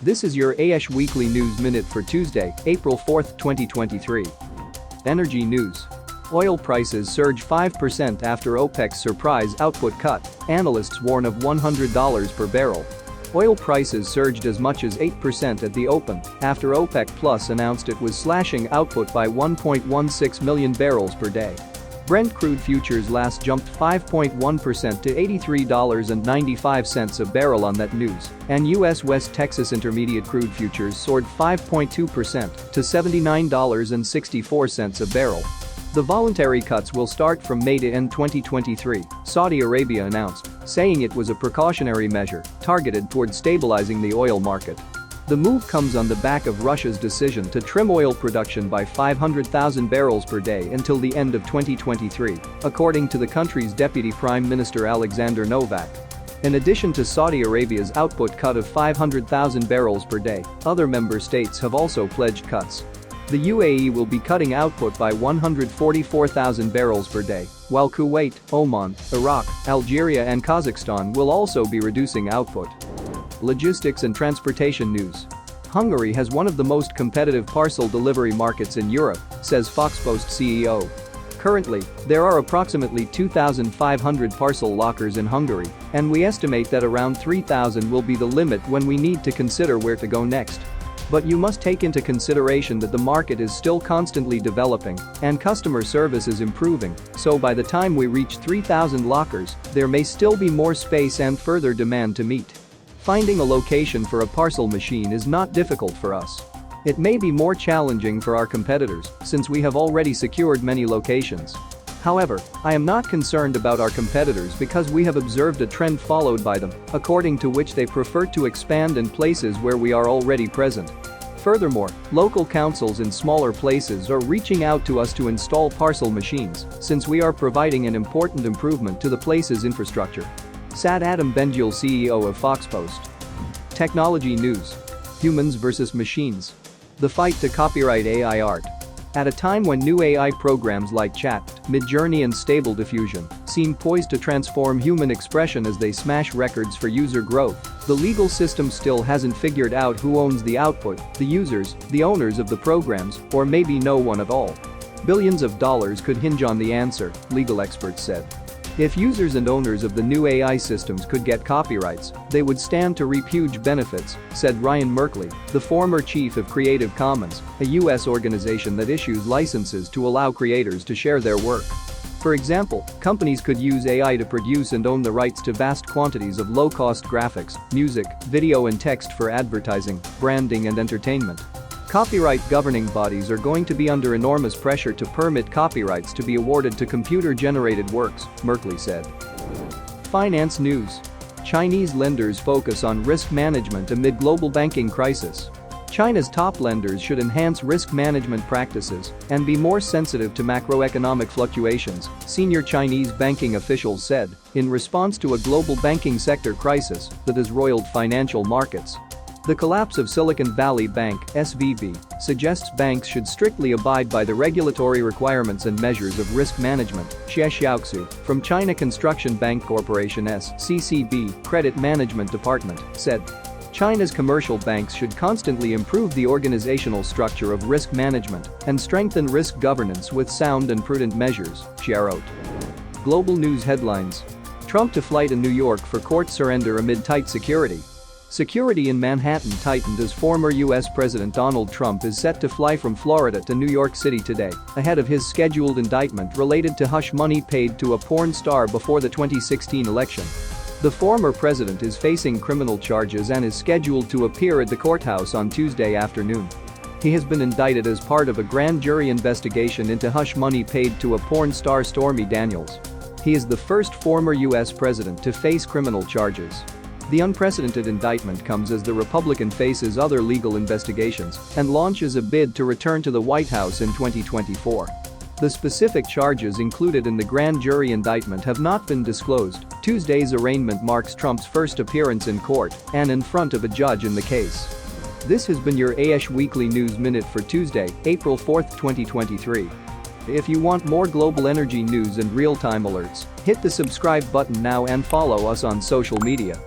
This is your AESH Weekly News Minute for Tuesday, April 4, 2023. Energy news. Oil prices surge 5% after OPEC's surprise output cut. Analysts warn of $100 per barrel. Oil prices surged as much as 8% at the open after OPEC Plus announced it was slashing output by 1.16 million barrels per day. Brent crude futures last jumped 5.1% to $83.95 a barrel on that news, and U.S. West Texas Intermediate crude futures soared 5.2% to $79.64 a barrel. The voluntary cuts will start from May to end 2023, Saudi Arabia announced, saying it was a precautionary measure targeted toward stabilizing the oil market. The move comes on the back of Russia's decision to trim oil production by 500,000 barrels per day until the end of 2023, according to the country's Deputy Prime Minister Alexander Novak. In addition to Saudi Arabia's output cut of 500,000 barrels per day, other member states have also pledged cuts. The UAE will be cutting output by 144,000 barrels per day, while Kuwait, Oman, Iraq, Algeria and Kazakhstan will also be reducing output. Logistics and transportation news. Hungary has one of the most competitive parcel delivery markets in Europe, says Foxpost CEO. Currently, there are approximately 2,500 parcel lockers in Hungary, and we estimate that around 3,000 will be the limit when we need to consider where to go next. But you must take into consideration that the market is still constantly developing and customer service is improving, so by the time we reach 3,000 lockers, there may still be more space and further demand to meet. Finding a location for a parcel machine is not difficult for us. It may be more challenging for our competitors since we have already secured many locations. However, I am not concerned about our competitors because we have observed a trend followed by them, according to which they prefer to expand in places where we are already present. Furthermore, local councils in smaller places are reaching out to us to install parcel machines since we are providing an important improvement to the place's infrastructure, said Adam Benjul, CEO of Foxpost. Technology news. Humans versus machines. The fight to copyright AI art. At a time when new AI programs like Chat, Midjourney and Stable Diffusion seem poised to transform human expression as they smash records for user growth, the legal system still hasn't figured out who owns the output, the users, the owners of the programs, or maybe no one at all. Billions of dollars could hinge on the answer, legal experts said. If users and owners of the new AI systems could get copyrights, they would stand to reap huge benefits, said Ryan Merkley, the former chief of Creative Commons, a U.S. organization that issues licenses to allow creators to share their work. For example, companies could use AI to produce and own the rights to vast quantities of low-cost graphics, music, video and text for advertising, branding and entertainment. Copyright governing bodies are going to be under enormous pressure to permit copyrights to be awarded to computer-generated works, Merkley said. Finance news. Chinese lenders focus on risk management amid global banking crisis. China's top lenders should enhance risk management practices and be more sensitive to macroeconomic fluctuations, senior Chinese banking officials said, in response to a global banking sector crisis that has roiled financial markets. The collapse of Silicon Valley Bank (SVB) suggests banks should strictly abide by the regulatory requirements and measures of risk management, Xie Xiaoxu, from China Construction Bank Corporation's (CCB) Credit Management Department, said. China's commercial banks should constantly improve the organizational structure of risk management and strengthen risk governance with sound and prudent measures, Xie wrote. Global news headlines. Trump to flight in New York for court surrender amid tight security. Security in Manhattan tightened as former U.S. President Donald Trump is set to fly from Florida to New York City today, ahead of his scheduled indictment related to hush money paid to a porn star before the 2016 election. The former president is facing criminal charges and is scheduled to appear at the courthouse on Tuesday afternoon. He has been indicted as part of a grand jury investigation into hush money paid to a porn star Stormy Daniels. He is the first former U.S. president to face criminal charges. The unprecedented indictment comes as the Republican faces other legal investigations and launches a bid to return to the White House in 2024. The specific charges included in the grand jury indictment have not been disclosed. Tuesday's arraignment marks Trump's first appearance in court and in front of a judge in the case. This has been your AESH Weekly News Minute for Tuesday, April 4, 2023. If you want more global energy news and real-time alerts, hit the subscribe button now and follow us on social media.